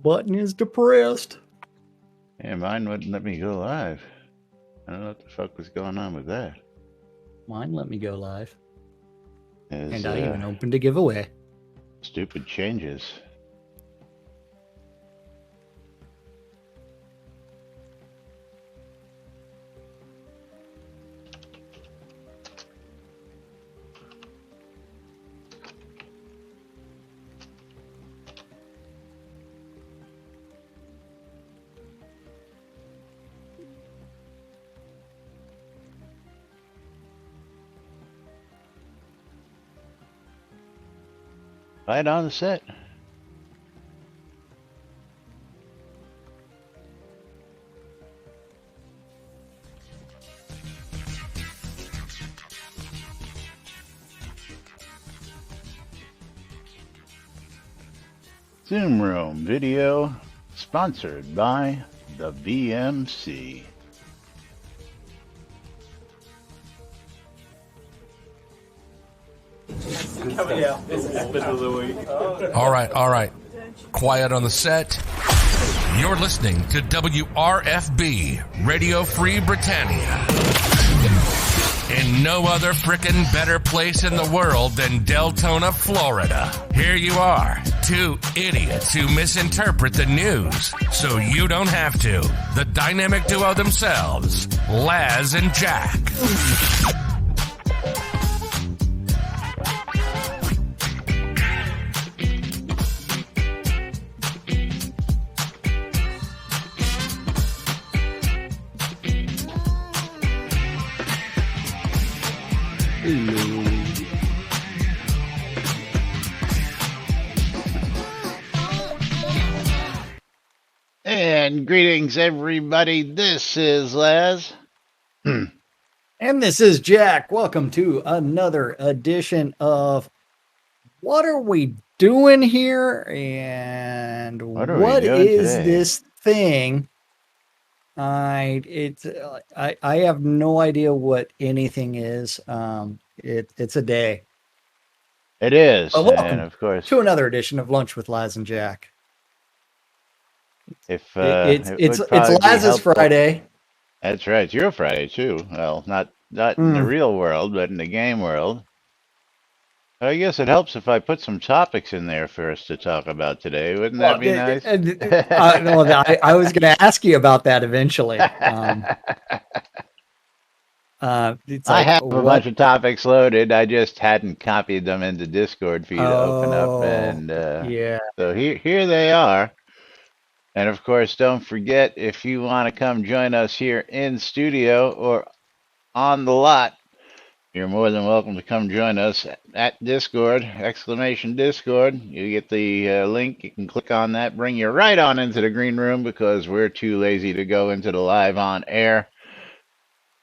button is depressed. Yeah, mine wouldn't let me go live. I don't know what the fuck was going on with that. Mine let me go live. It's, And I even opened a giveaway. Stupid changes. Right on the set. Zoom Room video sponsored by the VMC. All right. Quiet on the set. You're listening to WRFB, Radio Free Britannia. In no other frickin' better place in the world than Deltona, Florida. Here you are, two idiots who misinterpret the news, so you don't have to. The dynamic duo themselves, Laz and Jack. And greetings, everybody. This is Laz. And this is Jack. Welcome to another edition of What Are We Doing Here? And what is today? This thing? I have no idea what anything is. It's a day. It is. But welcome and of course, to another edition of Lunch with Laz and Jack. If it's Laz's Friday. That's right. It's your Friday too. Well, not in the real world, but in the game world. I guess it helps if I put some topics in there for us to talk about today. Wouldn't that be nice? I was going to ask you about that eventually. I have a bunch of topics loaded. I just hadn't copied them into Discord for you to open up, and yeah. So here they are. And of course, don't forget, if you want to come join us here in studio or on the lot, you're more than welcome to come join us at Discord, !Discord. You get the link, you can click on that, bring you right on into the green room because we're too lazy to go into the live on air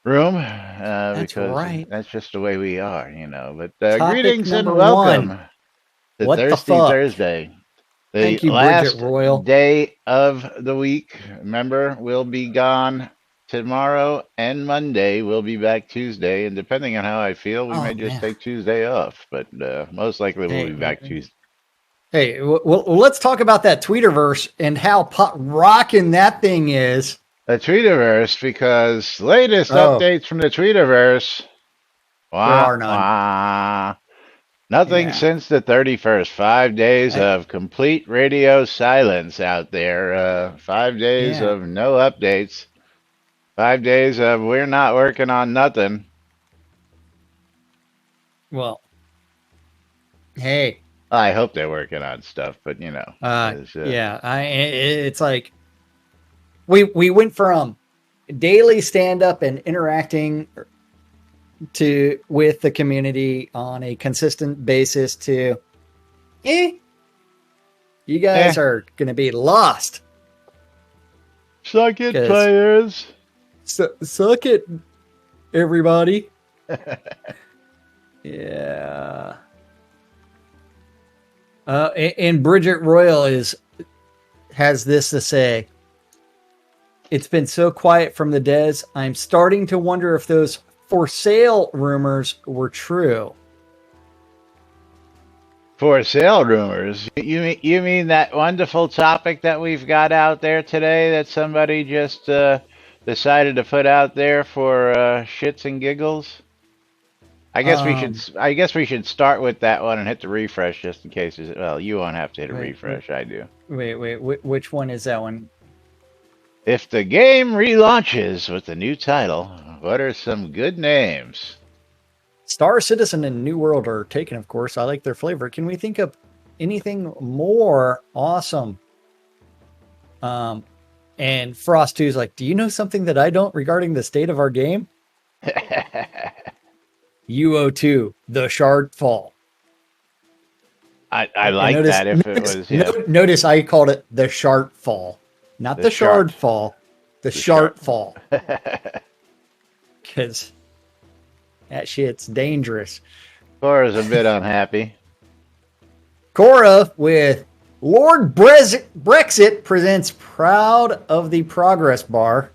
room. That's because right. That's just the way we are, you know. But Topic greetings and number welcome to What the Thirsty fuck? Thursday. The Thank you, last Bridget Royal. day of the week. Remember, we'll be gone tomorrow and Monday. We'll be back Tuesday, and depending on how I feel, we may just take Tuesday off. But most likely, we'll be back Tuesday. Hey, well, let's talk about that Tweeterverse and how rocking that thing is. The Tweeterverse, because latest updates from the Tweeterverse. There are none. Nothing since the 31st. 5 days of complete radio silence out there. 5 days of no updates. 5 days of we're not working on nothing. Well, hey. I hope they're working on stuff, but you know. It's like we went from daily stand-up and interacting with the community on a consistent basis to you guys are going to be lost. Suck it, players. Suck it, everybody. Yeah. And Bridget Royal has this to say. It's been so quiet from the Des. I'm starting to wonder if those for sale rumors were true. For sale rumors. You mean that wonderful topic that we've got out there today that somebody just decided to put out there for shits and giggles? I guess we should start with that one and hit the refresh just in case. Well, you won't have to hit a refresh. I do. Wait. Which one is that one? If the game relaunches with a new title, what are some good names? Star Citizen and New World are taken, of course. I like their flavor. Can we think of anything more awesome? And Frost 2 is like, do you know something that I don't regarding the state of our game? UO2, the Shard Fall. I like that if it was, yeah. Notice I called it the Shard Fall. Not the Shard Fall. The Shard Fall. Because that shit's dangerous. Cora's a bit unhappy. Cora with Lord Brexit presents Proud of the Progress Bar.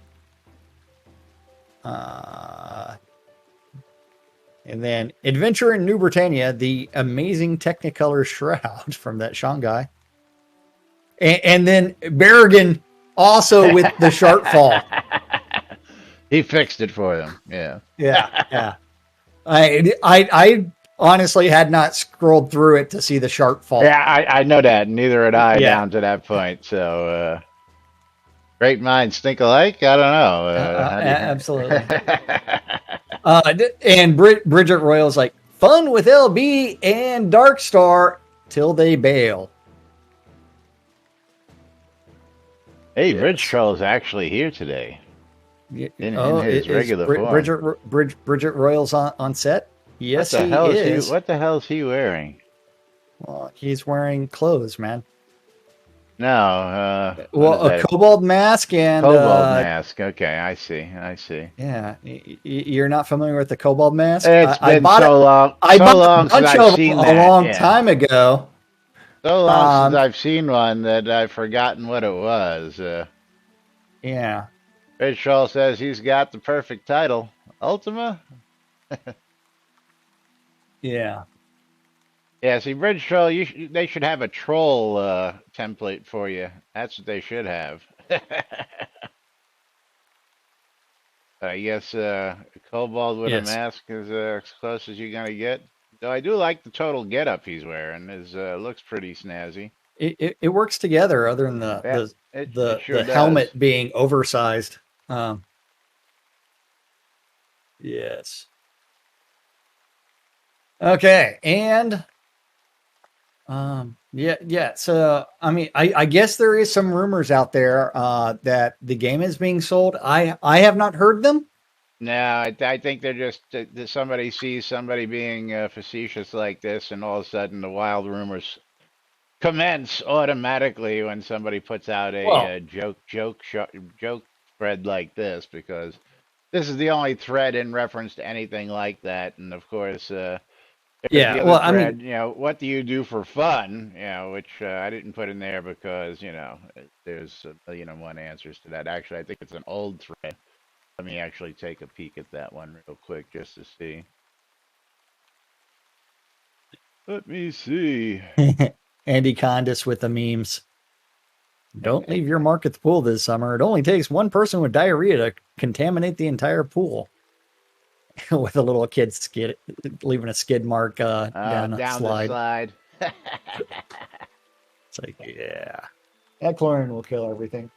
And then Adventure in New Britannia, the amazing Technicolor Shroud from that Sean guy. And then Berrigan also with the Sharp Fall. He fixed it for them. Yeah. Yeah. I honestly had not scrolled through it to see the Sharp Fall. Yeah, I know that. Neither had I down to that point. So, great minds think alike? I don't know. Absolutely. And Bridget Royal's like, fun with LB and Darkstar till they bail. Hey, yes. Bridge Troll is actually here today. In his regular form. Bridget Royal's on set? Yes, he is. What the hell is he wearing? Well, he's wearing clothes, man. No. A kobold mask and... Kobold mask. Okay, I see. Yeah. You're not familiar with the kobold mask? It's been so long. I bought a bunch of them a long time ago. So long since I've seen one that I've forgotten what it was. Yeah. Rich Troll says he's got the perfect title. Ultima? Yeah. Yeah, see, Bridge Troll, they should have a troll template for you. That's what they should have. I guess Kobold with a mask is as close as you're going to get. Though I do like the total getup he's wearing. His looks pretty snazzy. It works together other than the helmet being oversized. Yes. Okay, and yeah. So I mean, I guess there is some rumors out there that the game is being sold. I have not heard them. No, I think they're just somebody sees somebody being facetious like this, and all of a sudden the wild rumors commence automatically when somebody puts out a joke thread like this, because this is the only thread in reference to anything like that. And of course, I mean, what do you do for fun? Which I didn't put in there because there's a 1,000,001 answers to that. Actually, I think it's an old thread. Let me actually take a peek at that one real quick just to see. Let me see. Andy Condis with the memes. Don't leave your mark at the pool this summer. It only takes one person with diarrhea to contaminate the entire pool. With a little kid leaving a skid mark down the slide. It's like, yeah. That chlorine will kill everything.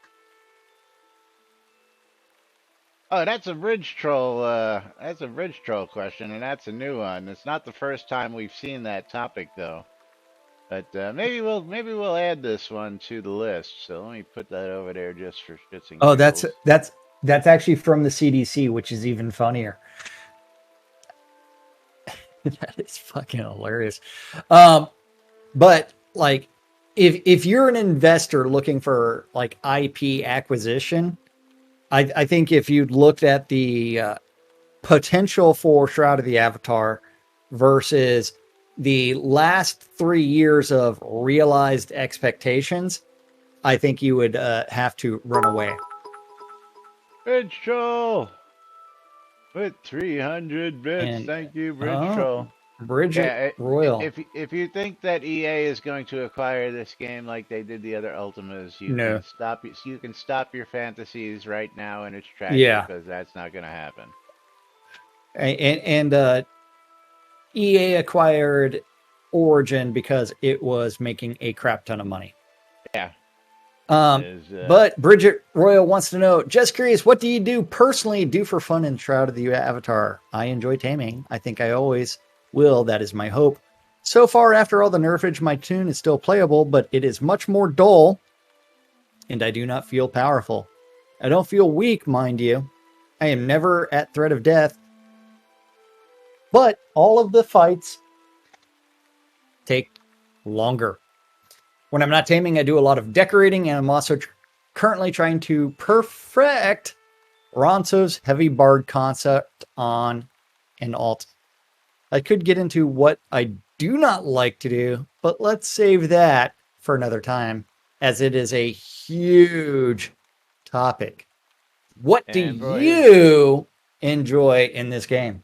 Oh, that's a Bridge Troll. That's a Bridge Troll question, and that's a new one. It's not the first time we've seen that topic, though. But maybe we'll add this one to the list. So let me put that over there just for shits and giggles. Oh, that's actually from the CDC, which is even funnier. That is fucking hilarious. But like, if you're an investor looking for like IP acquisition, I think if you looked at the potential for Shroud of the Avatar versus the last 3 years of realized expectations, I think you would have to run away. Bridge Troll with 300 bits. Thank you, Bridge Troll. Bridget Yeah, Royal. if you think that EA is going to acquire this game like they did the other Ultimas, No. you can stop your fantasies right now in its tracks Yeah. because that's not going to happen. And EA acquired Origin because it was making a crap ton of money. Yeah. But Bridget Royal wants to know, just curious, what do you do personally do for fun in Shroud of the Avatar? I enjoy taming. I think I always will. That is my hope. So far, after all the nerfage, my tune is still playable, but it is much more dull, and I do not feel powerful. I don't feel weak, mind you. I am never at threat of death, but all of the fights take longer. When I'm not taming, I do a lot of decorating, and I'm also currently trying to perfect Ronso's heavy bard concept on an alt. I could get into what I do not like to do, but let's save that for another time, as it is a huge topic. What do you enjoy in this game?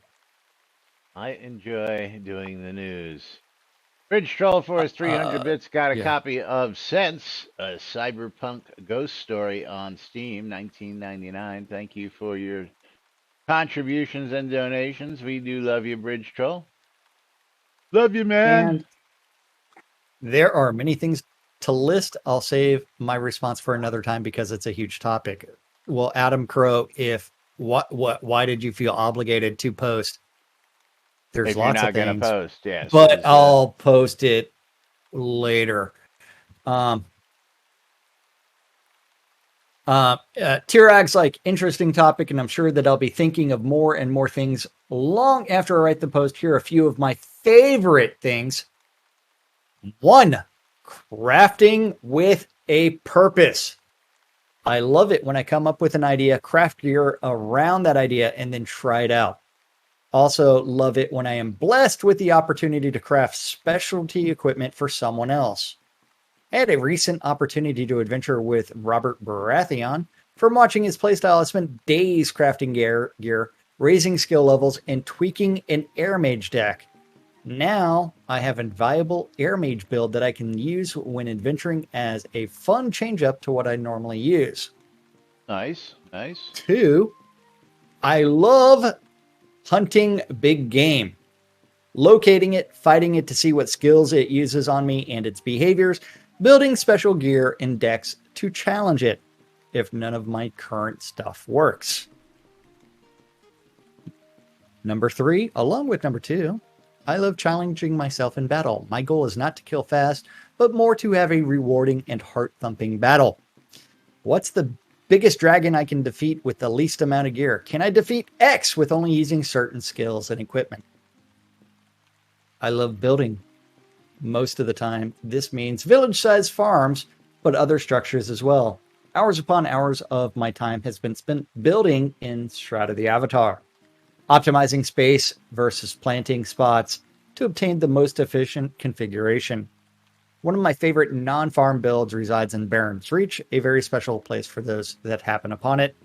I enjoy doing the news. Bridge Troll for his 300 bits got a copy of Sense, a cyberpunk ghost story on Steam, 1999. Thank you for your contributions and donations. We do love you, Bridge Troll. Love you, man. And there are many things to list. I'll save my response for another time because it's a huge topic. Well, Adam Crow, why did you feel obligated to post? There's lots of things. You're not going to post, yes. But I'll post it later. Tirag's like, interesting topic, and I'm sure that I'll be thinking of more and more things long after I write the post. Here are a few of my favorite things. 1, crafting with a purpose. I love it when I come up with an idea, craft gear around that idea, and then try it out. Also love it when I am blessed with the opportunity to craft specialty equipment for someone else. I had a recent opportunity to adventure with Robert Baratheon. From watching his playstyle, I spent days crafting gear, raising skill levels, and tweaking an air mage deck. Now, I have a viable air mage build that I can use when adventuring as a fun change-up to what I normally use. Nice. 2, I love hunting big game. Locating it, fighting it to see what skills it uses on me and its behaviors, building special gear and decks to challenge it if none of my current stuff works. Number 3, along with number 2, I love challenging myself in battle. My goal is not to kill fast, but more to have a rewarding and heart-thumping battle. What's the biggest dragon I can defeat with the least amount of gear? Can I defeat X with only using certain skills and equipment? I love building. Most of the time, this means village-sized farms, but other structures as well. Hours upon hours of my time has been spent building in Shroud of the Avatar, optimizing space versus planting spots to obtain the most efficient configuration. One of my favorite non-farm builds resides in Baron's Reach, a very special place for those that happen upon it.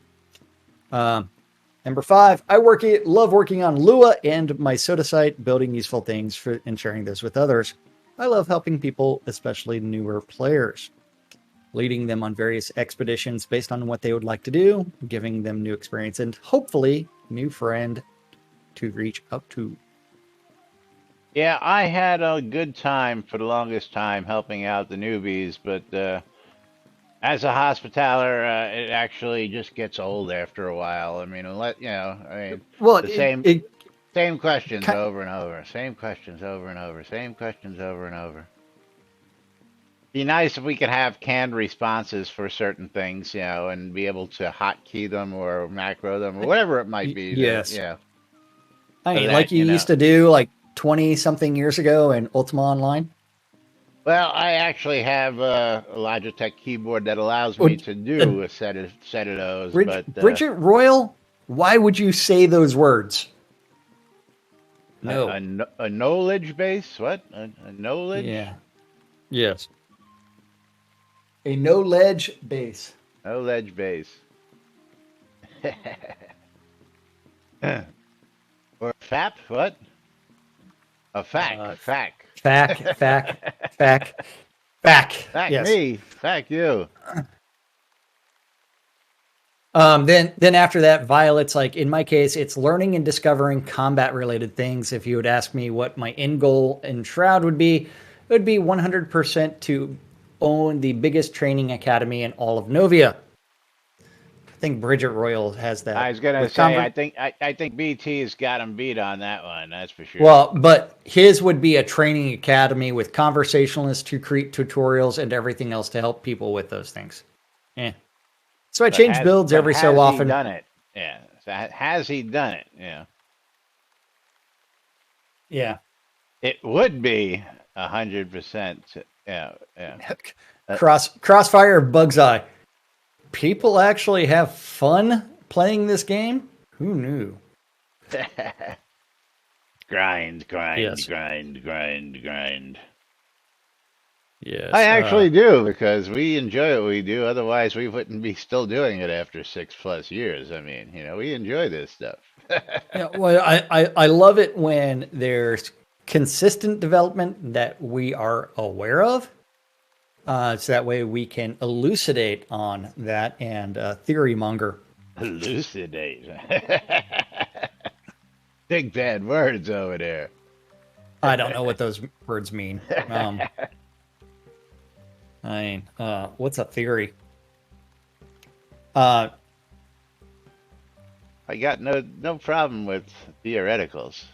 Number 5, I love working on Lua and my soda site, building useful things and sharing those with others. I love helping people, especially newer players, leading them on various expeditions based on what they would like to do, giving them new experience, and hopefully new friend to reach out to. Yeah, I had a good time for the longest time helping out the newbies, but as a hospitaller, it actually just gets old after a while. I mean, same questions over and over, same questions over and over, same questions over and over. Be nice if we could have canned responses for certain things, and be able to hotkey them or macro them or whatever it might be. Yes. Yeah. I mean, like you used to do like 20-something years ago in Ultima Online. Well, I actually have a Logitech keyboard that allows me to do a set of those. Bridget Royal, why would you say those words? No. A knowledge base? What? A knowledge? Yeah. Yes. A no-ledge base. No-ledge base. Or FAP? What? A fact. Fact. Fact. Fact Yes. me. Fact you. Then after that, Violet's like, in my case, it's learning and discovering combat related things. If you would ask me what my end goal in Shroud would be, it would be 100% to own the biggest training academy in all of Novia. I think Bridget Royal has that. I was gonna say, I think BT has got him beat on that one. That's for sure. Well, but his would be a training academy with conversationalists to create tutorials and everything else to help people with those things. Yeah. So I change builds every so often. Has he done it? Yeah. Has he done it? Yeah. Yeah. It would be 100%. Yeah. Crossfire Bug's Eye. People actually have fun playing this game? Who knew? Grind. Yes. Grind. Yes. I actually do, because we enjoy what we do. Otherwise, we wouldn't be still doing it after 6+ years. I mean, we enjoy this stuff. Yeah, well, I love it when there's consistent development that we are aware of. So that way we can elucidate on that and theory monger. Elucidate. Big bad words over there. I don't know what those words mean. What's a theory? I got no problem with theoreticals,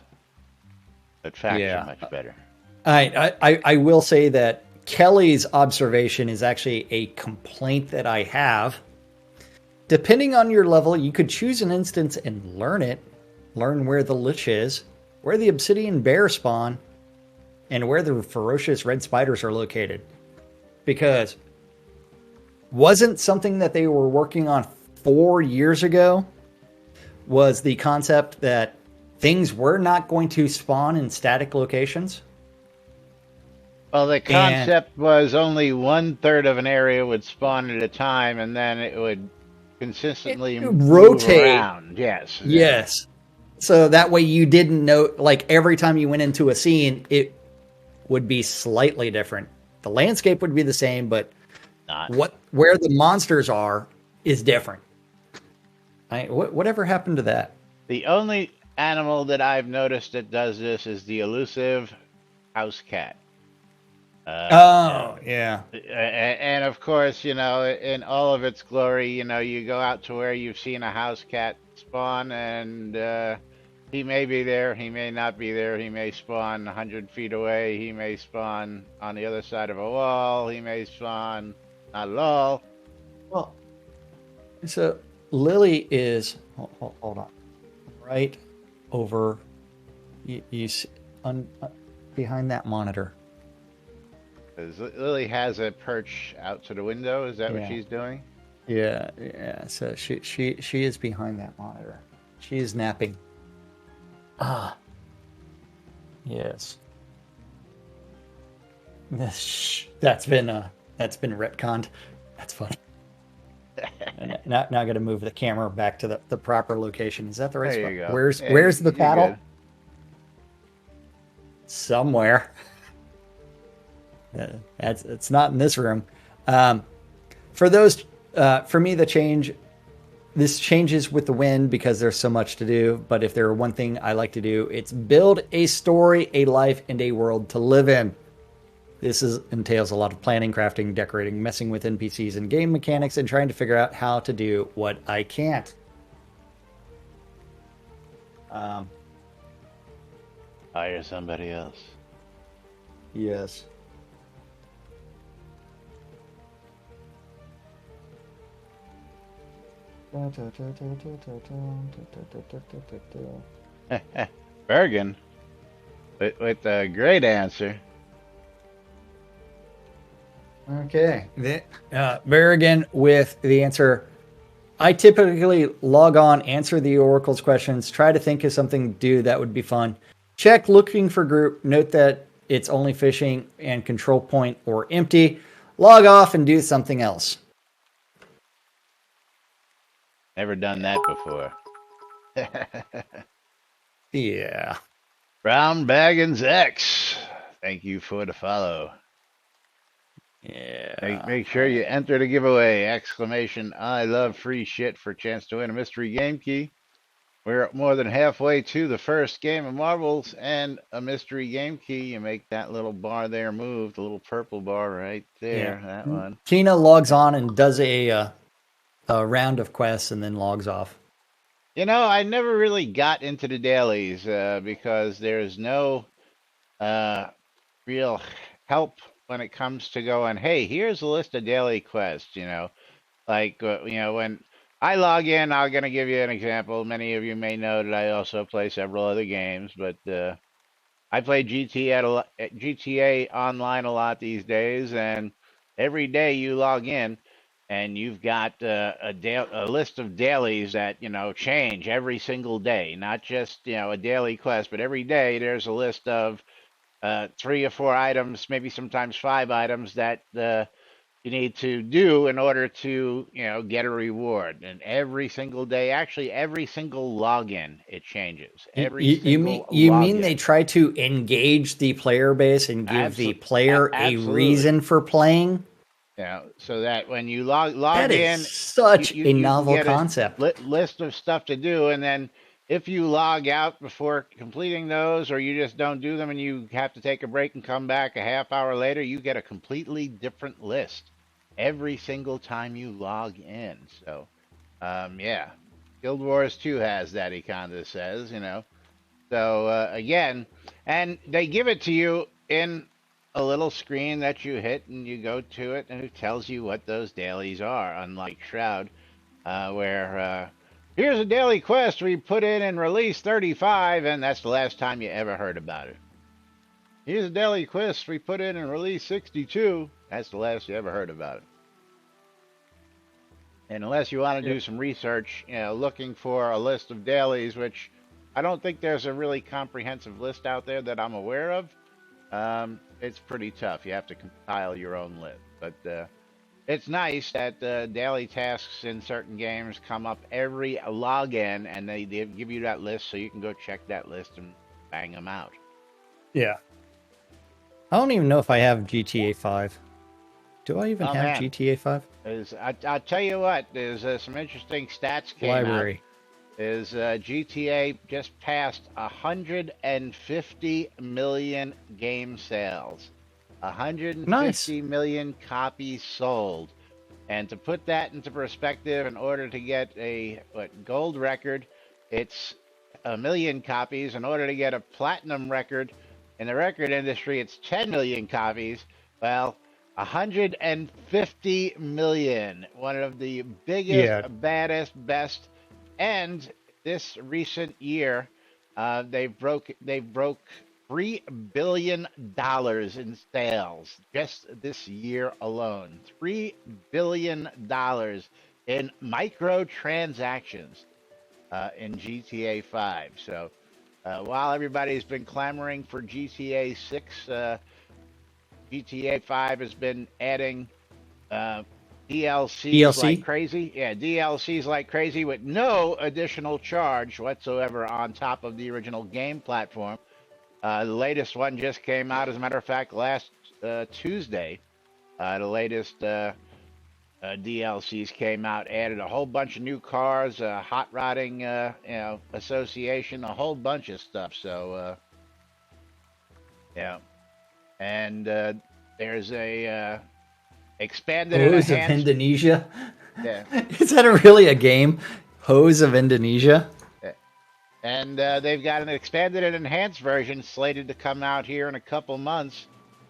but facts are much better. I will say that Kelly's observation is actually a complaint that I have. Depending on your level, you could choose an instance and learn it. Learn where the Lich is, where the obsidian bear spawn, and where the ferocious red spiders are located. Because wasn't something that they were working on 4 years ago was the concept that things were not going to spawn in static locations? Well, the concept was only 1/3 of an area would spawn at a time, and then it would consistently rotate around. Yes. Yes. So that way you didn't know, like every time you went into a scene, it would be slightly different. The landscape would be the same, but where the monsters are is different. Whatever happened to that? The only animal that I've noticed that does this is the elusive house cat. Yeah. And of course, in all of its glory, you go out to where you've seen a house cat spawn, and he may be there, he may not be there, he may spawn 100 feet away, he may spawn on the other side of a wall, he may spawn not at all. Well, so Lily is, hold on, right over, you see, behind that monitor. Lily has a perch out to the window. Is that what she's doing? Yeah. So she is behind that monitor. She is napping. Yes. That's been retconned. That's funny. Now I got to move the camera back to the proper location. Is that the right spot? There you go. Where's the paddle? Good. Somewhere. It's not in this room. For me, this changes with the wind because there's so much to do. But if there were one thing I like to do, it's build a story, a life, and a world to live in. This entails a lot of planning, crafting, decorating, messing with NPCs and game mechanics, and trying to figure out how to do what I can't. Hire somebody else. Yes. Bergen, with a great answer. Okay. Berrigan with the answer. I typically log on, answer the Oracle's questions, try to think of something to do that would be fun. Check looking for group, note that it's only fishing and control point or empty. Log off and do something else. Never done that before. Yeah. Brown Baggins X, thank you for the follow. Yeah. Make sure you enter the giveaway! Exclamation! I love free shit for a chance to win a mystery game key. We're more than halfway to the first game of marbles and a mystery game key. You make that little bar there move, the little purple bar right there. Yeah. That one. Tina logs on and does a round of quests and then logs off. You know, I never really got into the dailies because there's no real help when it comes to going, hey, here's a list of daily quests, you know. Like, when I log in, I'm going to give you an example. Many of you may know that I also play several other games, but I play GTA online a lot these days, and every day you log in, and you've got a list of dailies that change every single day. Not just a daily quest, but every day there's a list of 3 or 4 items, maybe sometimes 5 items that you need to do in order to get a reward. And every single day, actually every single login, it changes. You mean they try to engage the player base and give the player a reason for playing? Yeah, so that when you log that in, is such a you novel get concept. List of stuff to do, and then if you log out before completing those, or you just don't do them and you have to take a break and come back a half hour later, you get a completely different list every single time you log in. So, yeah, Guild Wars 2 has that, he kind of says, So, again, and they give it to you in a little screen that you hit and you go to it and it tells you what those dailies are, unlike Shroud, where here's a daily quest we put in and release 35, and that's the last time you ever heard about it. Here's a daily quest we put in and release 62. That's the last you ever heard about it. And unless you want to do some research, looking for a list of dailies, which I don't think there's a really comprehensive list out there that I'm aware of. It's pretty tough. You have to compile your own list. But it's nice that daily tasks in certain games come up every login, and they give you that list so you can go check that list and bang them out. Yeah. I don't even know if I have GTA 5. Do I even have GTA 5? I'll tell you what, there's some interesting stats came out. Is GTA just passed 150 million game sales. 150 million copies sold. And to put that into perspective, in order to get a gold record, it's 1 million copies. In order to get a platinum record in the record industry, it's 10 million copies. Well, 150 million. One of the biggest, baddest, best. And this recent year, they broke $3 billion in sales just this year alone. $3 billion in microtransactions in GTA 5. So while everybody's been clamoring for GTA 6, GTA 5 has been adding DLCs like crazy. Yeah, DLCs like crazy with no additional charge whatsoever on top of the original game platform. The latest one just came out, as a matter of fact, last Tuesday. The latest DLCs came out, added a whole bunch of new cars, hot rodding, association, a whole bunch of stuff. So, yeah, and there's a expanded Hose of Indonesia. Yeah. Is that really a game? Hose of Indonesia. And they've got an expanded and enhanced version slated to come out here in a couple months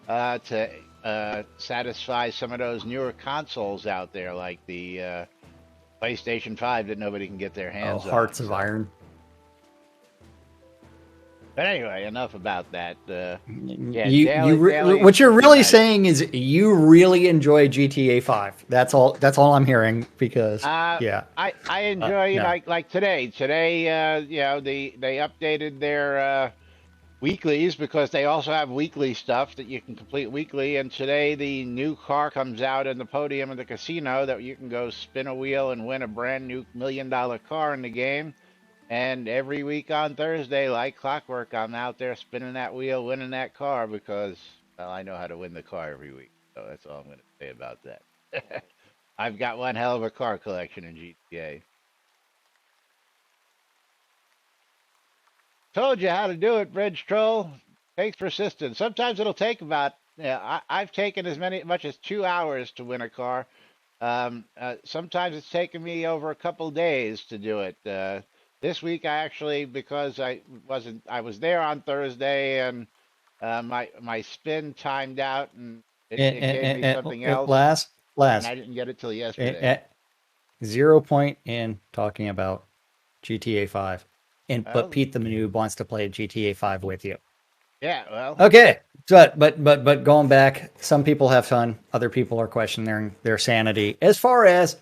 to satisfy some of those newer consoles out there, like the PlayStation 5 that nobody can get their hands on. Hearts of Iron. But anyway, enough about that. What you're really saying is you really enjoy GTA 5. That's all I'm hearing, because I enjoy like today. Today, they updated their weeklies, because they also have weekly stuff that you can complete weekly. And today, the new car comes out in the podium of the casino that you can go spin a wheel and win a brand new $1 million car in the game. And every week on Thursday, like clockwork, I'm out there spinning that wheel, winning that car because, well, I know how to win the car every week. So that's all I'm going to say about that. I've got one hell of a car collection in GTA. Told you how to do it, Bridge Troll. Takes persistence. Sometimes it'll take about, yeah, I've taken much as 2 hours to win a car. Sometimes it's taken me over a couple days to do it. This week I actually, because I was there on Thursday and my spin timed out and it gave me something else and I didn't get it till yesterday. At 0 point in talking about GTA 5. But Pete the Noob wants to play GTA 5 with you. Yeah, well. Okay. But going back, some people have fun, other people are questioning their sanity as far as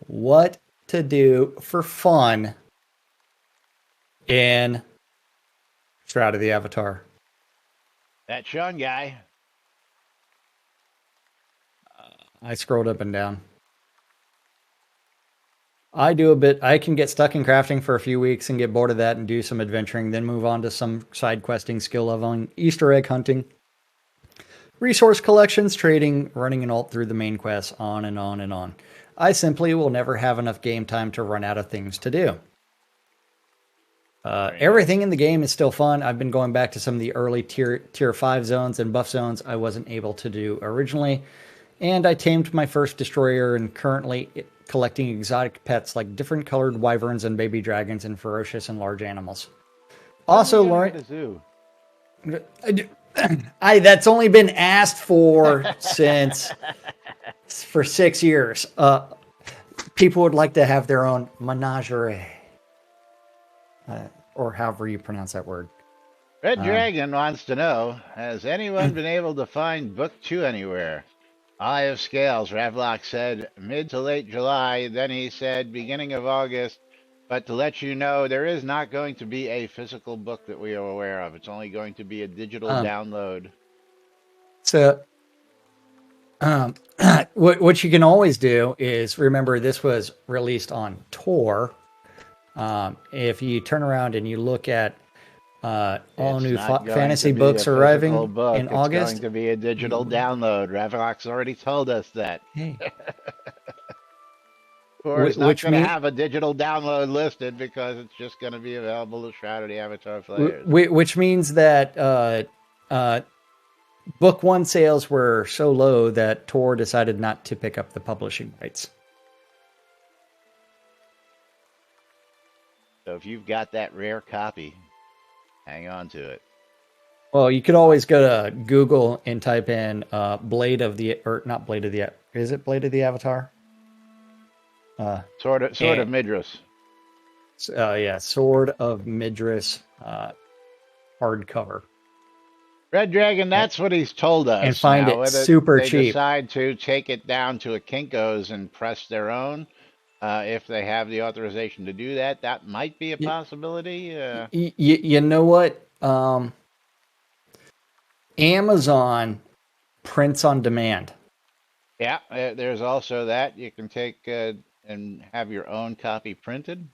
what to do for fun in Shroud of the Avatar. That Sean guy. I scrolled up and down. I do a bit. I can get stuck in crafting for a few weeks and get bored of that and do some adventuring, then move on to some side questing, skill leveling, Easter egg hunting, resource collections, trading, running an alt through the main quests, on and on and on. I simply will never have enough game time to run out of things to do. Everything in the game is still fun. I've been going back to some of the early tier 5 zones and buff zones I wasn't able to do originally. And I tamed my first destroyer and currently collecting exotic pets like different colored wyverns and baby dragons and ferocious and large animals. Also, learn. That's only been asked for for 6 years. People would like to have their own menagerie, or however you pronounce that word. Red Dragon wants to know: has anyone been able to find Book 2 anywhere? Eye of Scales, Ravlock said mid to late July. Then he said beginning of August. But to let you know, there is not going to be a physical book that we are aware of. It's only going to be a digital download. So, what you can always do is remember this was released on Tor. If you turn around and you look at all new fantasy books arriving in August. It's going to be a digital download. Ravlock's already told us that. Hey. Or it's not going to have a digital download listed because it's just going to be available to Shroud of the Avatar players. Which means that Book 1 sales were so low that Tor decided not to pick up the publishing rights. So if you've got that rare copy, hang on to it. Well, you could always go to Google and type in Blade of the, or not Blade of the, is it Blade of the Avatar? Sword of Midras. Yeah, Sword of Midras hardcover. Red Dragon, that's what he's told us. And find it super cheap. They decide to take it down to a Kinko's and press their own. If they have the authorization to do that, that might be a possibility. You know what? Amazon prints on demand. Yeah, there's also that. You can take and have your own copy printed.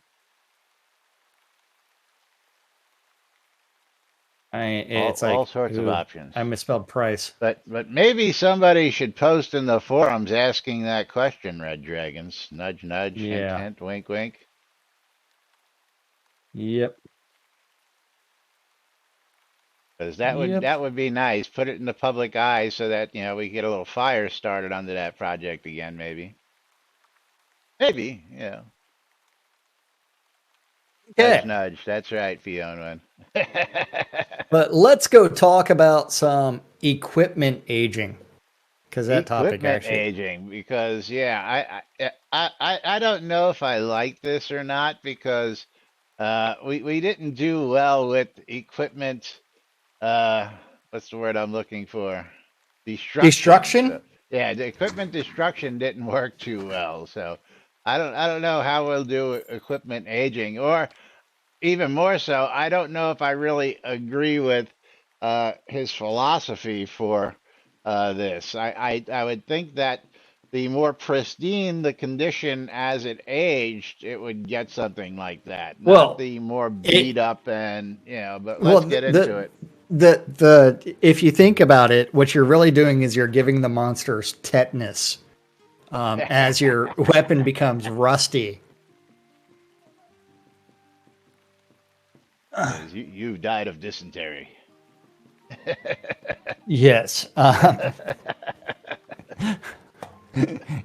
It's all sorts of options. I misspelled price. But maybe somebody should post in the forums asking that question, Red Dragons. Nudge, nudge, hint, hint, wink, wink. Yep. Because that would be nice. Put it in the public eye so that, you know, we get a little fire started under that project again, maybe. Maybe, yeah. Okay. Nudge, nudge. That's right, Fiona. But let's go talk about some equipment aging, because that topic actually aging. Because I don't know if I like this or not, because we didn't do well with equipment. What's the word I'm looking for? Destruction. So, yeah, the equipment destruction didn't work too well. So I don't know how we'll do equipment aging, or even more so, I don't know if I really agree with his philosophy for this. I would think that the more pristine the condition as it aged, it would get something like that. Not Well, the more it beat up and, but well let's get into it. the if you think about it, what you're really doing is you're giving the monsters tetanus as your weapon becomes rusty. As you died of dysentery. Yes.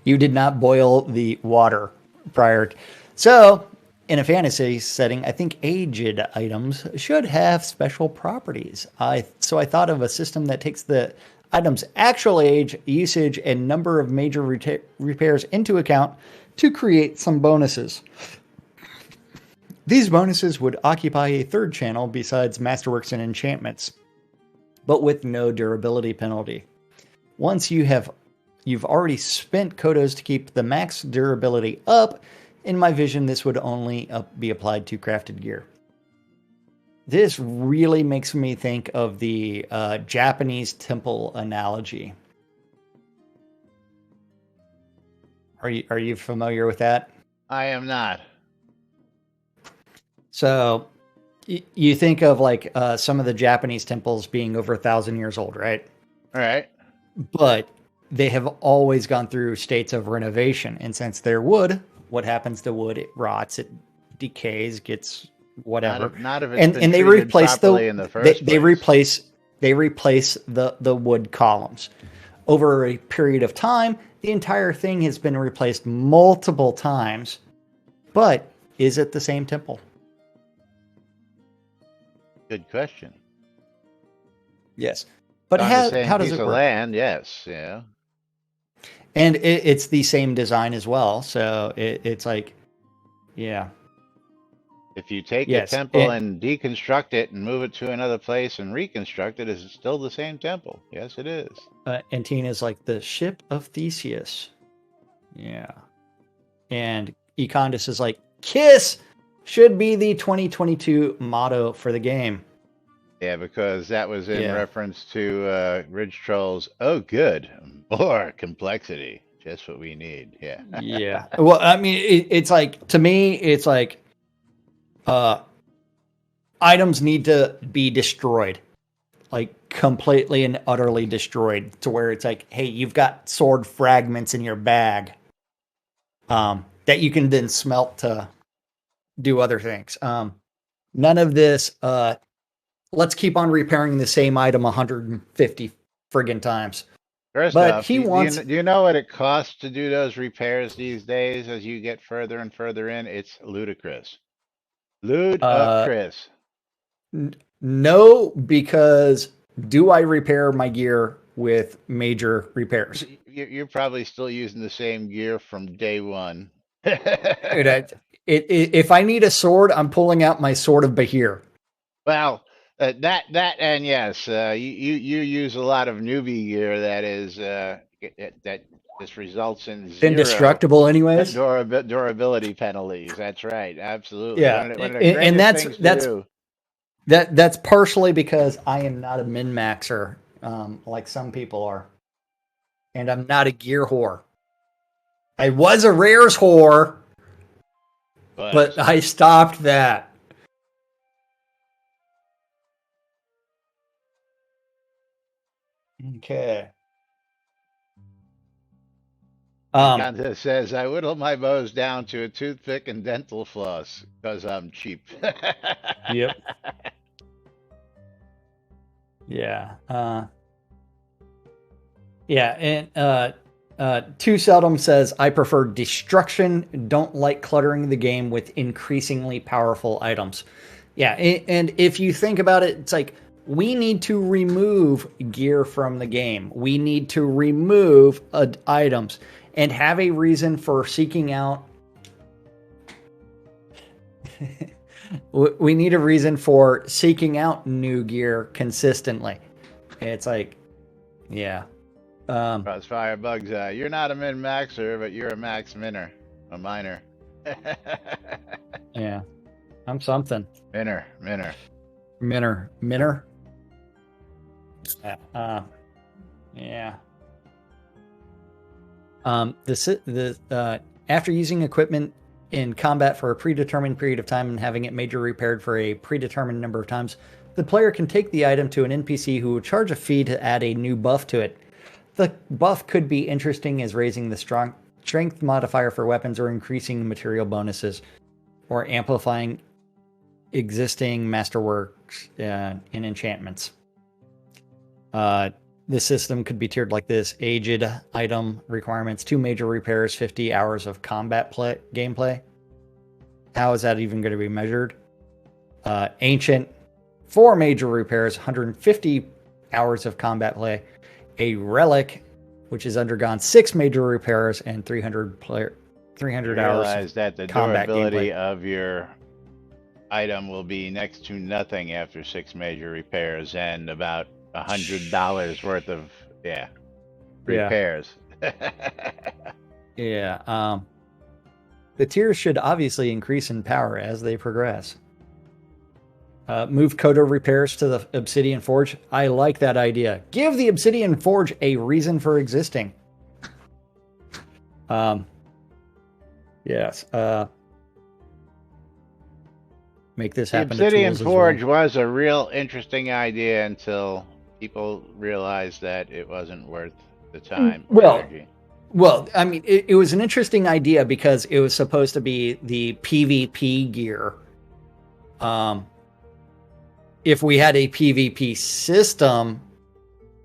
You did not boil the water prior. So, in a fantasy setting, I think aged items should have special properties. So I thought of a system that takes the item's actual age, usage, and number of major repairs into account to create some bonuses. These bonuses would occupy a third channel besides masterworks and enchantments, but with no durability penalty. Once you've already spent kodos to keep the max durability up, in my vision, this would only be applied to crafted gear. This really makes me think of the Japanese temple analogy. Are you familiar with that? I am not. So you think of like some of the Japanese temples being over 1,000 years old, right? All right. But they have always gone through states of renovation. And since they're wood, what happens to wood? It rots, it decays, gets whatever. Not if it's been they treated replace properly in the first place. They replace the wood columns. Over a period of time, the entire thing has been replaced multiple times. But is it the same temple? Good question. Yes. But on how the same does piece it of work? land, yes, yeah. And it's the same design as well. So it's like, yeah. If you take a Yes. temple and deconstruct it and move it to another place and reconstruct it, is it still the same temple? Yes, it is. And Tina's like the ship of Theseus. Yeah. And Econdis is like, KISS should be the 2022 motto for the game. Yeah, because that was in reference to Ridge Trolls. Oh, good. More complexity. Just what we need. Yeah. Yeah. Well, I mean, it's like, to me, it's like items need to be destroyed. Like completely and utterly destroyed to where it's like, hey, you've got sword fragments in your bag that you can then smelt to do other things. None of this, let's keep on repairing the same item 150 friggin' times. First but off, he wants. Do you know what it costs to do those repairs these days as you get further and further in? It's ludicrous. Ludicrous. No, because do I repair my gear with major repairs? You're probably still using the same gear from day one. If I need a sword, I'm pulling out my sword of Bahir. Well, that and yes, you use a lot of newbie gear that is that just results in zero indestructible anyways. Durability penalties. That's right, absolutely. Yeah, and that's partially because I am not a min maxer like some people are, and I'm not a gear whore. I was a rares whore, but I stopped that. Okay. Contest says I whittle my bows down to a toothpick and dental floss because I'm cheap. Yep. Yeah. Yeah, and Too Seldom says I prefer destruction. Don't like cluttering the game with increasingly powerful items. Yeah, and if you think about it, it's like we need to remove gear from the game. We need to remove items and have a reason for seeking out. We need a reason for seeking out new gear consistently. It's like, yeah. Crossfire Bugs, you're not a min maxer, but you're a max minner, a miner. Yeah, I'm something. Minner. Yeah. After using equipment in combat for a predetermined period of time and having it major repaired for a predetermined number of times, the player can take the item to an NPC who will charge a fee to add a new buff to it. The buff could be interesting as raising the strength modifier for weapons or increasing material bonuses or amplifying existing masterworks in enchantments. This system could be tiered like this: aged item requirements, 2 major repairs, 50 hours of combat gameplay. How is that even going to be measured? Ancient, 4 major repairs, 150 hours of combat play. A relic, which has undergone 6 major repairs and 300 hours. Realize that the combat durability gameplay. of your item will be next to nothing after 6 major repairs and about $100 worth of repairs. Yeah. The tiers should obviously increase in power as they progress. Move Kodo repairs to the Obsidian Forge. I like that idea. Give the Obsidian Forge a reason for existing. Yes. Make this happen. The Obsidian to Forge was a real interesting idea until people realized that it wasn't worth the time or energy. Well, I mean, it was an interesting idea because it was supposed to be the PvP gear. If we had a PvP system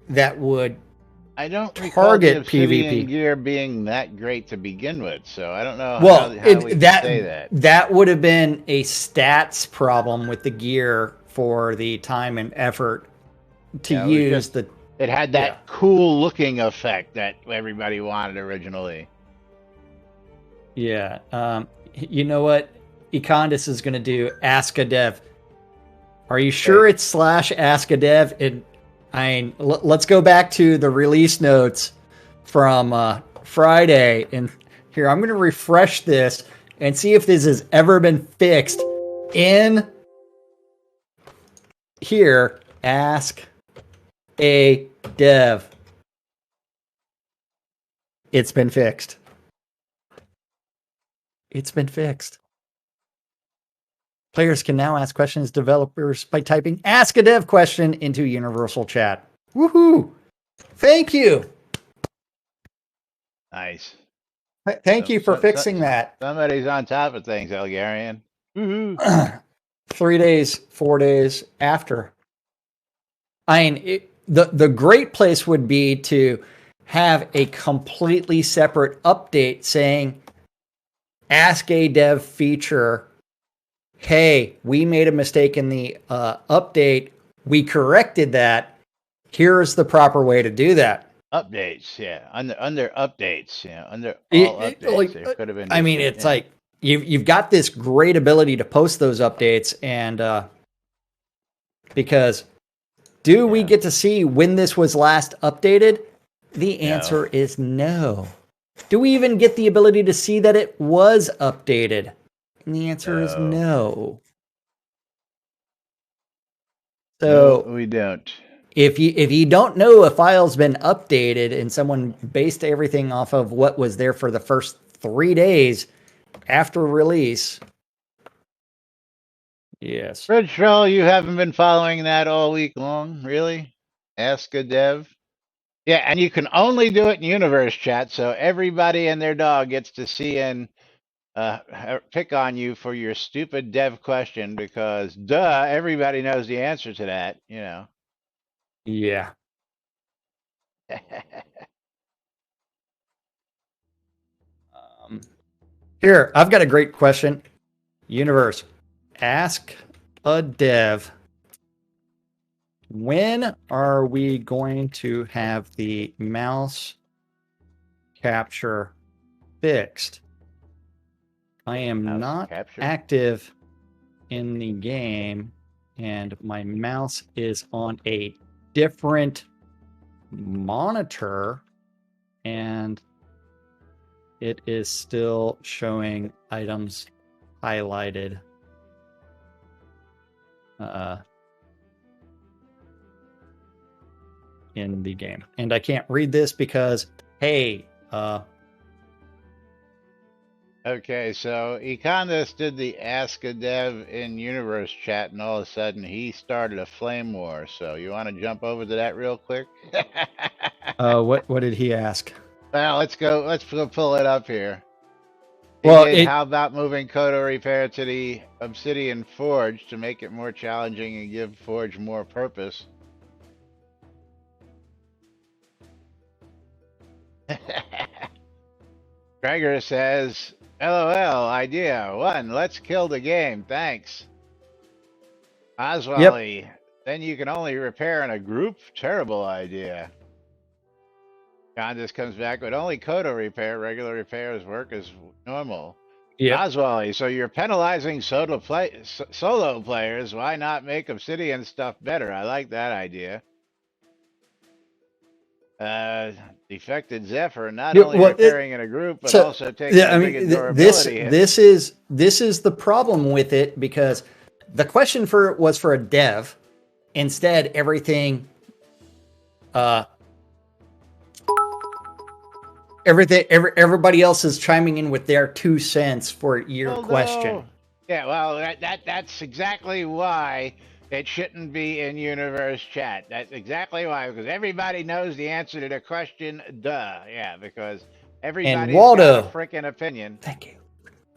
that would target PvP gear being that great to begin with, so I don't know how we can say that. That would have been a stats problem with the gear for the time and effort to use the. It had that cool looking effect that everybody wanted originally. Yeah. You know what? Econdis is going to do Ask a Dev. Are you sure it's /Ask a Dev? Let's go back to the release notes from Friday. And here, I'm going to refresh this and see if this has ever been fixed in here. Ask a Dev. It's been fixed. It's been fixed. Players can now ask questions to developers by typing Ask a Dev question into Universal Chat. Woohoo! Thank you. Nice. Thank you for fixing that. Somebody's on top of things, Elgarian. Woohoo! 3 days, 4 days after. I mean, the great place would be to have a completely separate update saying Ask a Dev feature. Hey, we made a mistake in the update. We corrected that. Here's the proper way to do that. Updates, yeah. Under updates, yeah. Under all updates, there could have been. I mean, it's like you've got this great ability to post those updates, and because we get to see when this was last updated? The answer is no. Do we even get the ability to see that it was updated? And the answer is no. So no, we don't. If you don't know a file's been updated and someone based everything off of what was there for the first 3 days after release. Yes. Red Troll, you haven't been following that all week long, really? Ask a Dev. Yeah, and you can only do it in Universe Chat, so everybody and their dog gets to see and pick on you for your stupid dev question because, everybody knows the answer to that, you know. Yeah. Here, I've got a great question. Universe, ask a dev. When are we going to have the mouse capture fixed? I am not active in the game, and my mouse is on a different monitor, and it is still showing items highlighted. In the game. And I can't read this because, hey, Okay, so Econdas did the Ask a Dev in Universe chat, and all of a sudden he started a flame war. So you want to jump over to that real quick? What did he ask? Well, let's go. Let's pull it up here. He Well, did. How about moving Kodo Repair to the Obsidian Forge to make it more challenging and give Forge more purpose? Gregor says, LOL, idea. 1, let's kill the game. Thanks. Oswally, yep. Then you can only repair in a group? Terrible idea. Candace comes back with only Kodo repair. Regular repairs work as normal. Yeah. Oswally, so you're penalizing solo players. Why not make Obsidian stuff better? I like that idea. Defected Zephyr, not only repairing in a group, but also taking a big durability hit. This is the problem with it, because the question was for a dev. Instead, everybody else is chiming in with their 2 cents for your question. Yeah, well, that's exactly why it shouldn't be in Universe chat. That's exactly why, because everybody knows the answer to the question. Duh. Yeah, because everybody's got a freaking opinion. Thank you.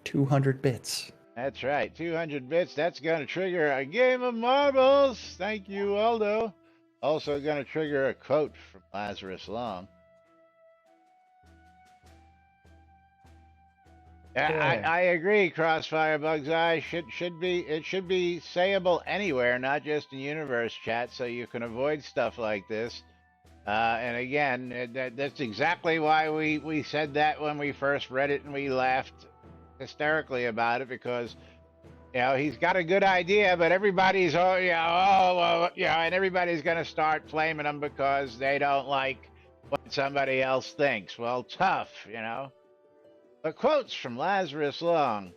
200 bits. That's right. 200 bits. That's going to trigger a game of marbles. Thank you, Waldo. Also going to trigger a quote from Lazarus Long. I agree, Crossfire Bugs Eye. It should be sayable anywhere, not just in Universe chat, so you can avoid stuff like this. And again, that's exactly why we said that when we first read it, and we laughed hysterically about it, because he's got a good idea, but everybody's and everybody's gonna start flaming him because they don't like what somebody else thinks. Well, tough, But quotes from Lazarus Long.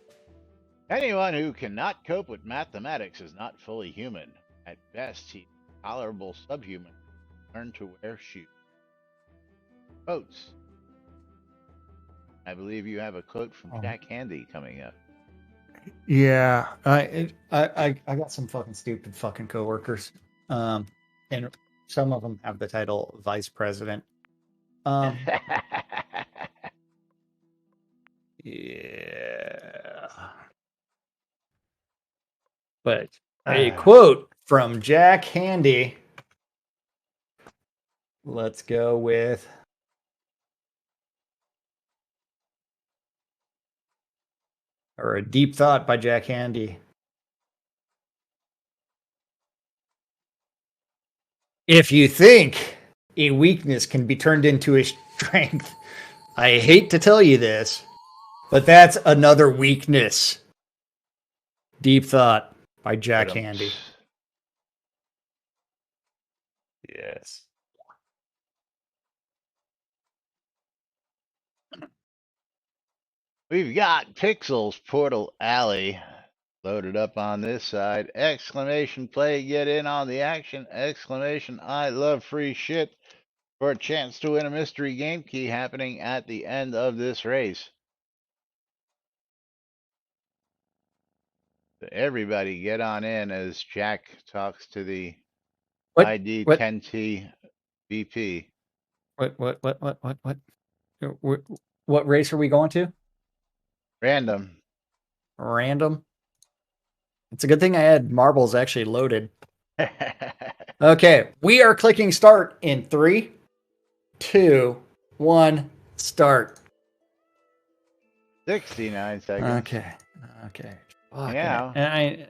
Anyone who cannot cope with mathematics is not fully human. At best, he's tolerable subhuman. Learn to wear shoes. Quotes. I believe you have a quote from Jack Handy coming up. Yeah, I got some fucking stupid fucking coworkers, and some of them have the title vice president. Yeah. But a quote from Jack Handy. Let's go with a deep thought by Jack Handy. If you think a weakness can be turned into a strength, I hate to tell you this, but that's another weakness. Deep thought by Jack Handy. Yes. We've got Pixels Portal Alley loaded up on this side. Exclamation play, get in on the action. Exclamation, I love free shit, for a chance to win a mystery game key happening at the end of this race. So everybody get on in as Jack talks to the ID 10T VP. What race are we going to? Random. It's a good thing I had marbles actually loaded. Okay, we are clicking start in 3, 2, 1, start. 69 seconds. Okay. Yeah.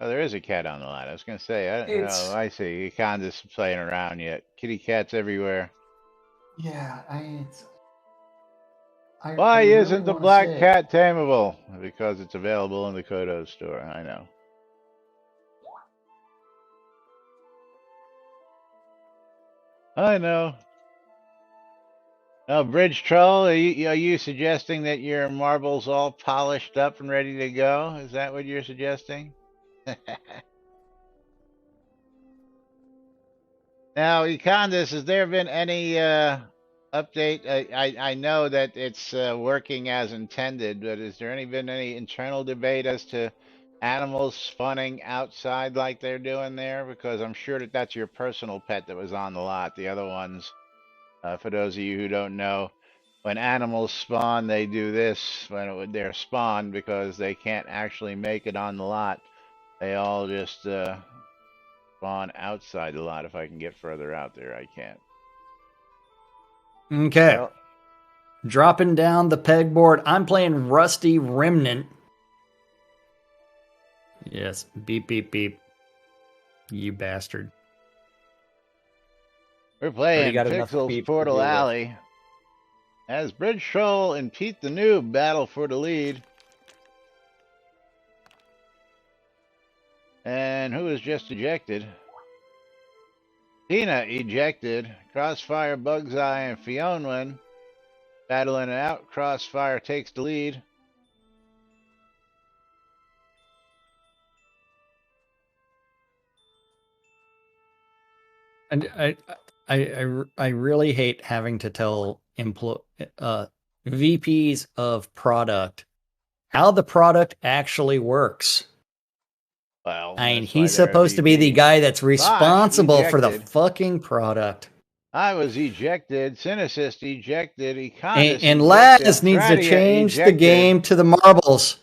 Oh, there is a cat on the line. I was going to say, I see. You can't just playing around yet. Kitty cats everywhere. Yeah, Why isn't the black cat tameable? Because it's available in the Kodo store. I know. Now, Bridge Troll, are you suggesting that your marble's all polished up and ready to go? Is that what you're suggesting? Now, Econdas, has there been any update? I know that it's working as intended, but has there been any internal debate as to animals spawning outside like they're doing there? Because I'm sure that that's your personal pet that was on the lot. The other ones, for those of you who don't know, when animals spawn, they do this when they're spawned because they can't actually make it on the lot. They all just spawn outside the lot. If I can get further out there, I can't. Okay. Well, dropping down the pegboard. I'm playing Rusty Remnant. Yes, beep, beep, beep. You bastard. we're playing got enough Pixels beep to Portal deal with. Alley. As Bridge Troll and Pete the Noob battle for the lead. And who was just ejected? Tina ejected. Crossfire, Bugseye, and Fionwin battling it out. Crossfire takes the lead. And I really hate having to tell VPs of product how the product actually works. Well, I mean, that's why he's they're supposed to be the VPs. guy that's responsible for the ejected. fucking product. I was ejected. Synesist ejected. Econis And ejected. Laz needs to Tradia change the ejected. game to the marbles.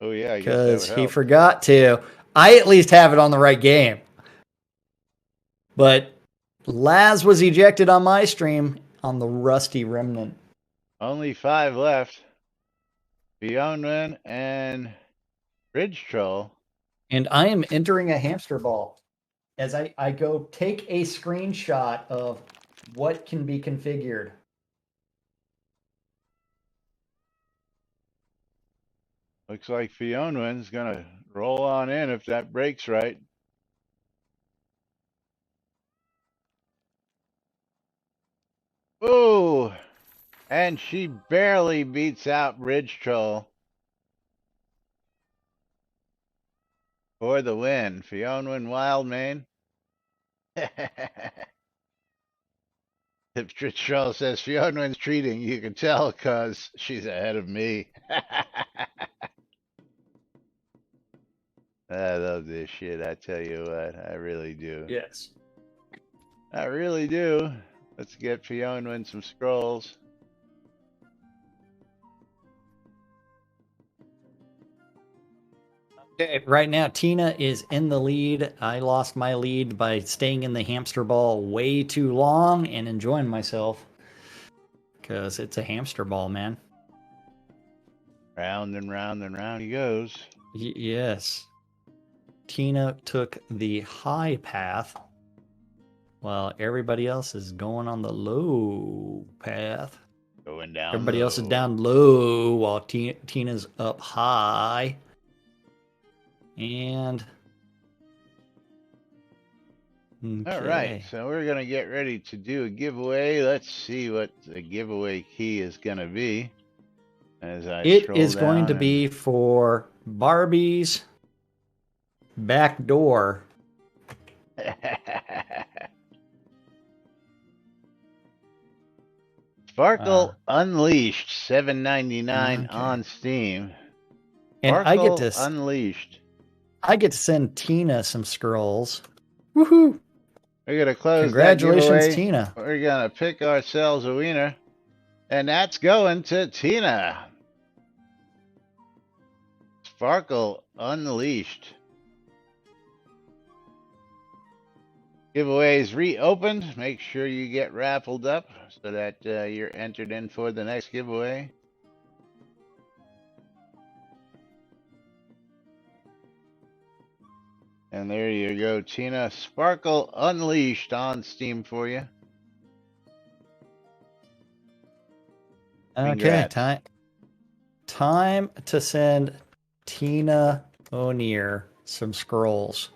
Oh yeah, I guess that would Because he help. forgot to. I at least have it on the right game. But Laz was ejected on my stream on the Rusty Remnant. Only 5 left. Fionwin and Bridge Troll. And I am entering a hamster ball as I go take a screenshot of what can be configured. Looks like Fionwin's gonna roll on in if that breaks right. Ooh! And she barely beats out Bridge Troll. For the win. Fionwin Wildmane. If Bridge Troll says Fionwin's treating, you can tell because she's ahead of me. I love this shit, I tell you what. I really do. Yes. I really do. Let's get Fionwin some scrolls. Okay, right now, Tina is in the lead. I lost my lead by staying in the hamster ball way too long and enjoying myself. Because it's a hamster ball, man. Round and round and round he goes. Yes. Tina took the high path while everybody else is going on the low path. Going down Everybody low. else is down low while Tina's up high. And okay. All right, so we're gonna get ready to do a giveaway. Let's see what the giveaway key is gonna be. As I It scroll is going to down be for Barbie's back door. Sparkle Unleashed, $7.99 Okay. on Steam. And Sparkle Unleashed. I get to send Tina some scrolls. Woohoo! We're gonna close Congratulations, that giveaway. Tina. We're gonna pick ourselves a winner, and that's going to Tina. Sparkle Unleashed. Giveaways reopened. Make sure you get raffled up so that you're entered in for the next giveaway. And there you go, Tina. Sparkle Unleashed on Steam for you. Okay, Congrats. time to send Tina O'Neill some scrolls.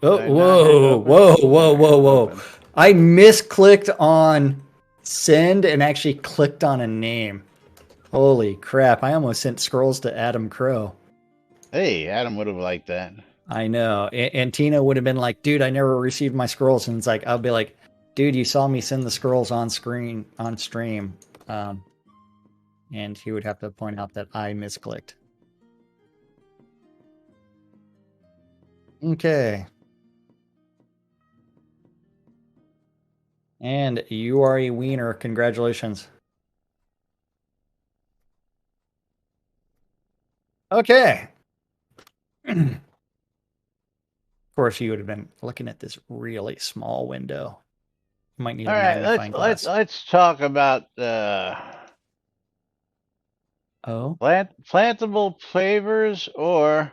Oh, Did I not whoa, hit whoa, open? whoa, whoa, whoa. Open. I misclicked on send and actually clicked on a name. Holy crap, I almost sent scrolls to Adam Crow. Hey, Adam would have liked that. I know. And Tina would have been like, dude, I never received my scrolls. And it's like, I'll be like, dude, you saw me send the scrolls on stream, and he would have to point out that I misclicked. Okay. And you are a wiener. Congratulations. Okay. Of course, you would have been looking at this really small window. You might need a magnifying glass. Let's talk about plantable flavors or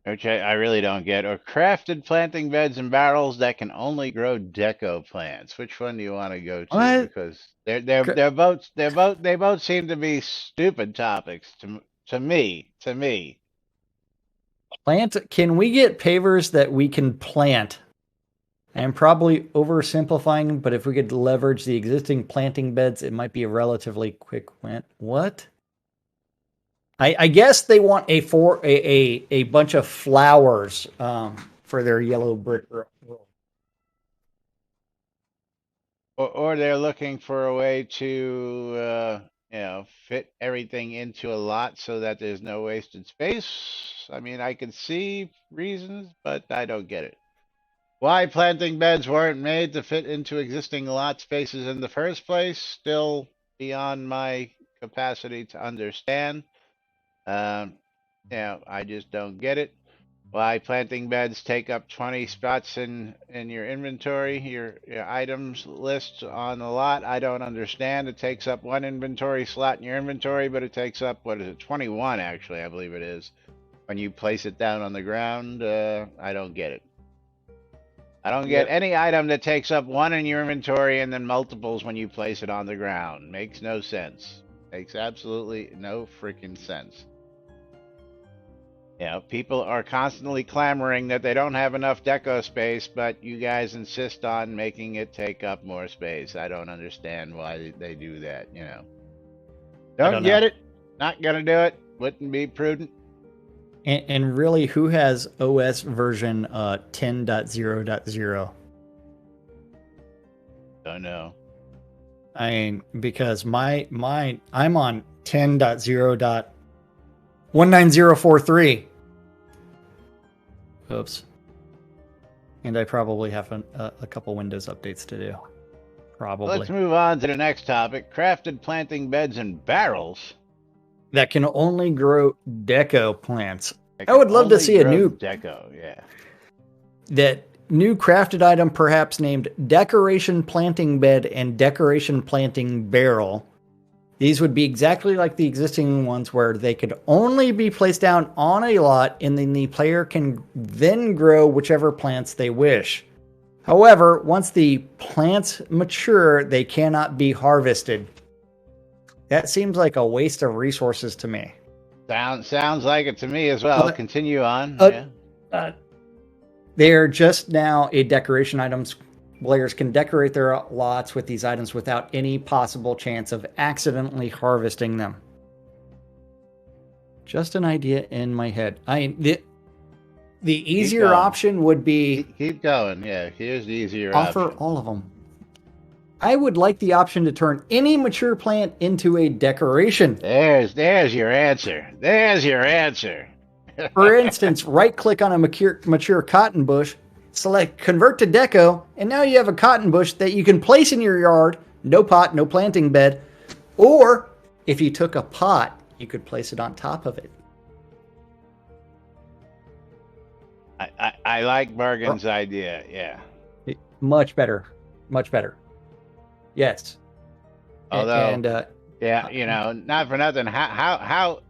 which I really don't get, or crafted planting beds and barrels that can only grow deco plants. Which one do you want to go to? What? Because they both seem to be stupid topics to me. Can we get pavers that we can plant? I'm probably oversimplifying, but if we could leverage the existing planting beds, it might be a relatively quick win. What? I guess they want a bunch of flowers for their yellow brick road. Or they're looking for a way to fit everything into a lot so that there's no wasted space. I mean, I can see reasons, but I don't get it. Why planting beds weren't made to fit into existing lot spaces in the first place, still beyond my capacity to understand. I just don't get it. Why planting beds take up 20 spots in your inventory, your items list on the lot, I don't understand. It takes up one inventory slot in your inventory, but it takes up, 21 actually, I believe it is. When you place it down on the ground, I don't get it. I don't get any item that takes up one in your inventory and then multiples when you place it on the ground. Makes no sense. Makes absolutely no freaking sense. People are constantly clamoring that they don't have enough deco space, but you guys insist on making it take up more space. I don't understand why they do that, Don't get it. Not gonna do it. Wouldn't be prudent. And really, who has OS version 10.0.0? Don't know. I mean, because I'm on 10.0.19043. Oops. And I probably have a couple Windows updates to do. Probably. Let's move on to the next topic. Crafted planting beds and barrels that can only grow deco plants. I would love to see a new deco, that new crafted item, perhaps named decoration planting bed and decoration planting barrel. These would be exactly like the existing ones where they could only be placed down on a lot and then the player can then grow whichever plants they wish. However, once the plants mature, they cannot be harvested. That seems like a waste of resources to me. Sounds like it to me as well. Continue on. They're just now a decoration items. Players can decorate their lots with these items without any possible chance of accidentally harvesting them. Just an idea in my head. The easier option would be... Keep going. Yeah, here's the easier option. Offer all of them. I would like the option to turn any mature plant into a decoration. There's your answer. There's your answer. For instance, right-click on a mature cotton bush, select Convert to Deco, and now you have a cotton bush that you can place in your yard. No pot, no planting bed. Or, if you took a pot, you could place it on top of it. I like Morgan's idea, yeah. Much better. Much better. Yes. Although, not for nothing, how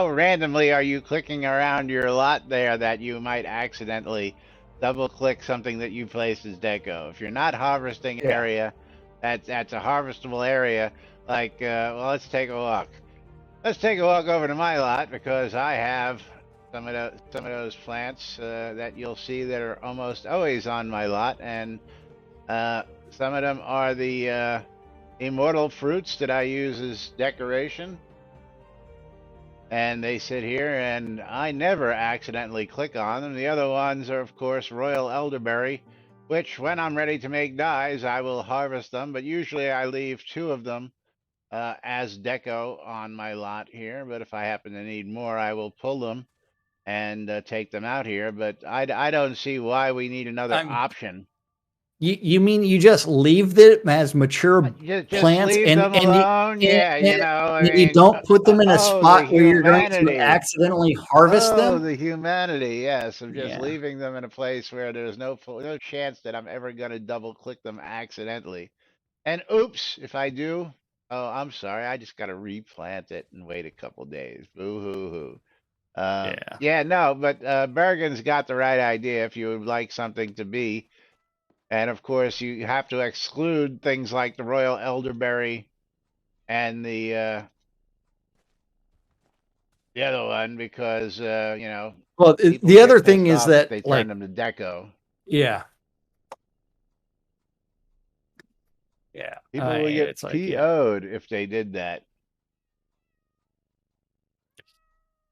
randomly are you clicking around your lot there that you might accidentally double-click something that you placed as deco? If you're not harvesting area, that's a harvestable area. Like, let's take a walk. Let's take a walk over to my lot because I have some of those plants that you'll see that are almost always on my lot, and some of them are the immortal fruits that I use as decoration. And they sit here, and I never accidentally click on them. The other ones are, of course, royal elderberry which when I'm ready to make dyes, I will harvest them. But usually I leave 2 of them as deco on my lot here. But if I happen to need more, I will pull them and take them out here. But I don't see why we need another option. You mean you just leave them as mature Just plants leave them alone? Yeah, you know, I you mean, don't put them in a oh, the spot where you're going to humanity. accidentally harvest Oh, them? the humanity, yes, of just Yeah. leaving them in a place where there's no chance that I'm ever going to double click them accidentally. And oops, if I do, oh, I'm sorry, I just got to replant it and wait a couple days. Boo hoo hoo. Yeah. Yeah, no, but Bergen's got the right idea if you would like something to be. And of course, you have to exclude things like the royal elderberry and the other one because you know, Well, people the other get thing pissed is off if that, they turn like, them to deco. yeah. Yeah. People will get It's like, yeah. PO'd if they did that.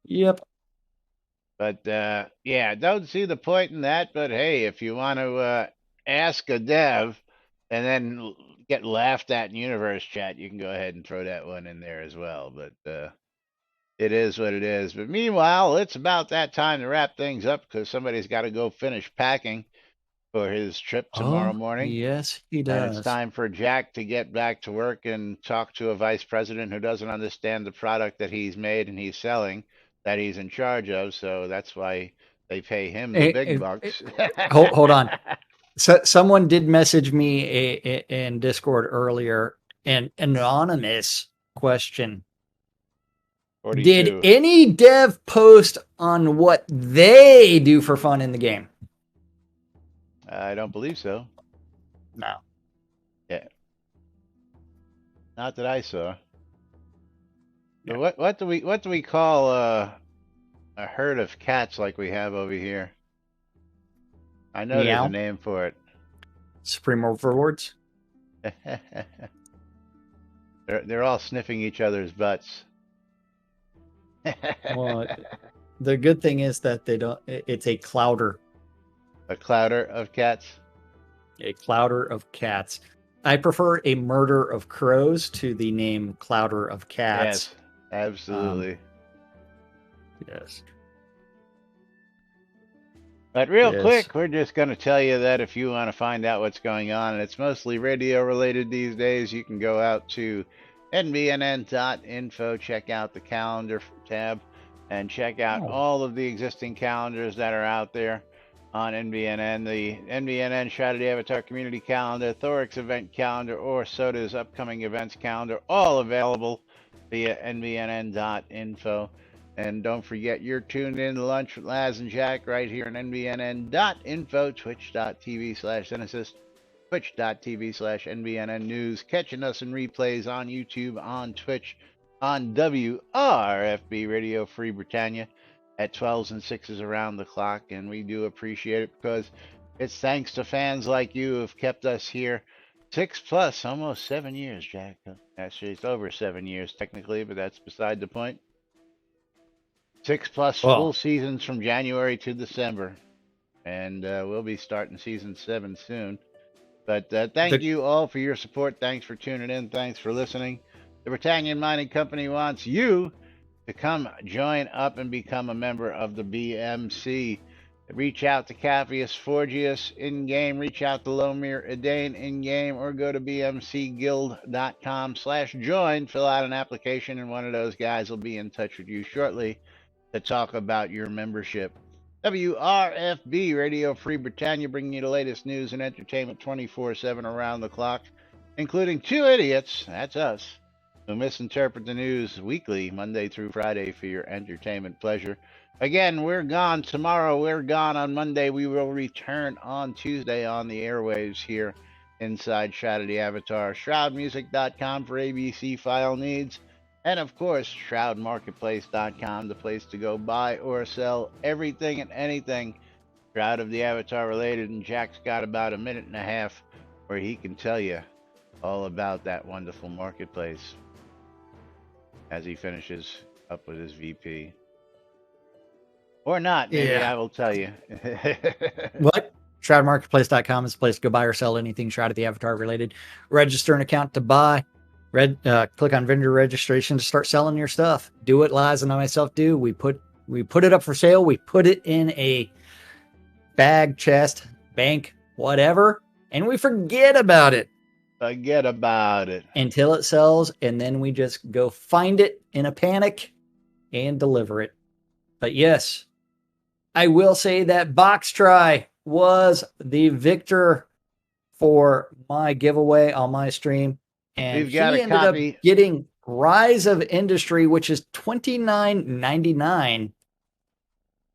Yep. But yeah, don't see the point in that. But hey, if you want to ask a dev and then get laughed at in universe chat, you can go ahead and throw that one in there as well. But it is what it is. But meanwhile, it's about that time to wrap things up because somebody's got to go finish packing for his trip tomorrow morning. Yes, he does. And it's time for Jack to get back to work and talk to a vice president who doesn't understand the product that he's made and he's selling, that he's in charge of. So that's why they pay him the big bucks. Hold on. So someone did message me in Discord earlier, an anonymous question. 42. Did any dev post on what they do for fun in the game? I don't believe so. No. Yeah. Not that I saw. Yeah. But what do we call a herd of cats like we have over here? I know there's a name for it. Supreme Overlords? They're all sniffing each other's butts. Well, the good thing is that they don't. It's a clouder. A clouder of cats. A clouder of cats. I prefer a murder of crows to the name clouder of cats. Yes, absolutely. Yes. But real quick, we're just going to tell you that if you want to find out what's going on, and it's mostly radio related these days, you can go out to NBNN.info, check out the calendar tab, and check out all of the existing calendars that are out there on NBNN. The NBNN Shroud of the Avatar Community Calendar, Thoric's Event Calendar, or Soda's Upcoming Events Calendar, all available via NBNN.info. And don't forget, you're tuned in to Lunch with Laz and Jack right here on NBNN.info, twitch.tv/Genesis, twitch.tv/NBNN News, catching us in replays on YouTube, on Twitch, on WRFB Radio Free Britannia at 12s and 6s around the clock. And we do appreciate it because it's thanks to fans like you who have kept us here 6+, almost 7 years, Jack. Actually, it's over 7 years technically, but that's beside the point. 6+ full seasons from January to December. And we'll be starting season 7 soon. But thank you all for your support. Thanks for tuning in. Thanks for listening. The Britannian Mining Company wants you to come join up and become a member of the BMC. Reach out to Capheus Forgius in-game. Reach out to Lomir Edane in-game. Or go to bmcguild.com/join. Fill out an application, and one of those guys will be in touch with you shortly to talk about your membership. WRFB Radio Free Britannia, bringing you the latest news and entertainment 24/7 around the clock, including 2 idiots, that's us, who misinterpret the news weekly, Monday through Friday, for your entertainment pleasure. Again, we're gone tomorrow. We're gone on Monday. We will return on Tuesday on the airwaves here inside Shroud of the Avatar. ShroudMusic.com for ABC file needs. And of course, ShroudMarketplace.com, the place to go buy or sell everything and anything Shroud of the Avatar related. And Jack's got about a minute and a half where he can tell you all about that wonderful marketplace as he finishes up with his VP. Or not, maybe I will tell you. What? ShroudMarketplace.com is a place to go buy or sell anything Shroud of the Avatar related. Register an account to buy. Click on vendor registration to start selling your stuff. Do what Liza and I myself do. We put it up for sale. We put it in a bag, chest, bank, whatever, and we forget about it. Forget about it until it sells, and then we just go find it in a panic and deliver it. But yes, I will say that Box Try was the victor for my giveaway on my stream, and we've got he ended up getting Rise of Industry, which is $29.99.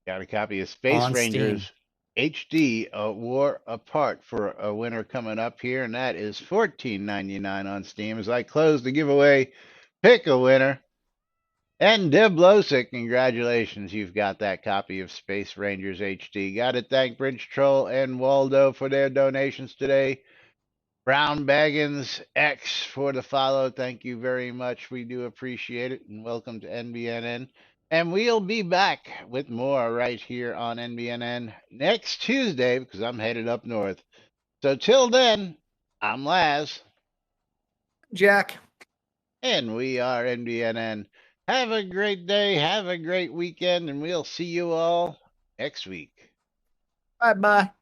Got a copy of Space Rangers Steam. HD, A War Apart, for a winner coming up here, and that is $14.99 on Steam. As I close the giveaway, pick a winner. And Deb Losick, congratulations, you've got that copy of Space Rangers HD. Got to thank Bridge Troll and Waldo for their donations today. Brown Baggins X for the follow. Thank you very much. We do appreciate it. And welcome to NBNN. And we'll be back with more right here on NBNN next Tuesday, because I'm headed up north. So till then, I'm Laz. Jack. And we are NBNN. Have a great day. Have a great weekend. And we'll see you all next week. Bye-bye.